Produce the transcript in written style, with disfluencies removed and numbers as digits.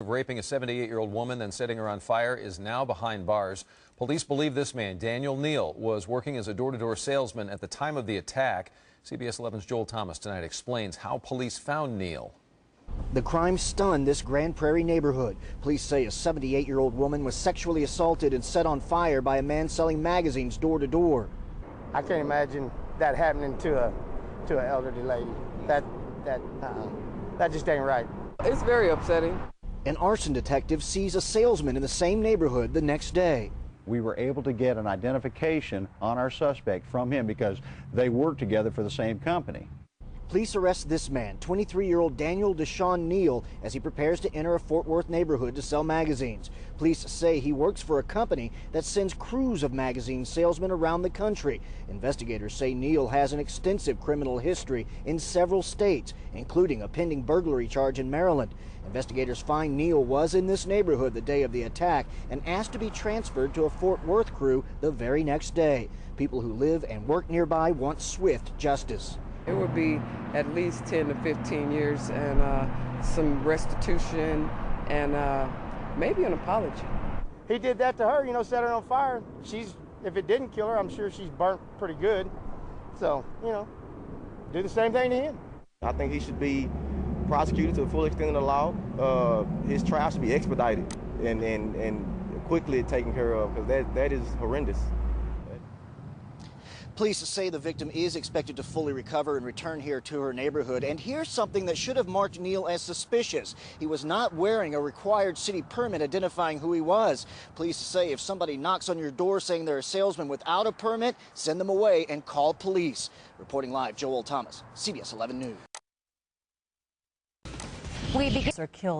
Raping a 78-year-old woman, then setting her on fire, is now behind bars. Police believe this man, Neal, was working as a door-to-door salesman at the time of the attack. CBS 11's Joel Thomas tonight explains how police found Neal. The crime stunned this Grand Prairie neighborhood. Police say a 78-year-old woman was sexually assaulted and set on fire by a man selling magazines door to door. I can't imagine that happening to an elderly lady. That just ain't right. It's very upsetting. An arson detective sees a salesman in the same neighborhood the next day. We were able to get an identification on our suspect from him because they worked together for the same company. Police arrest this man, 23-year-old Daniel Neal, as he prepares to enter a Fort Worth neighborhood to sell magazines. Police say he works for a company that sends crews of magazine salesmen around the country. Investigators say Neal has an extensive criminal history in several states, including a pending burglary charge in Maryland. Investigators find Neal was in this neighborhood the day of the attack and asked to be transferred to a Fort Worth crew the very next day. People who live and work nearby want swift justice. It would be at least 10 to 15 years and some restitution and maybe an apology. He did that to her, set her on fire. If it didn't kill her, I'm sure she's burnt pretty good. So, do the same thing to him. I think he should be prosecuted to the full extent of the law. His trial should be expedited and quickly taken care of, because that is horrendous. Police say the victim is expected to fully recover and return here to her neighborhood. And here's something that should have marked Neal as suspicious. He was not wearing a required city permit identifying who he was. Police say if somebody knocks on your door saying they're a salesman without a permit, send them away and call police. Reporting live, Joel Thomas, CBS 11 News. Are killed.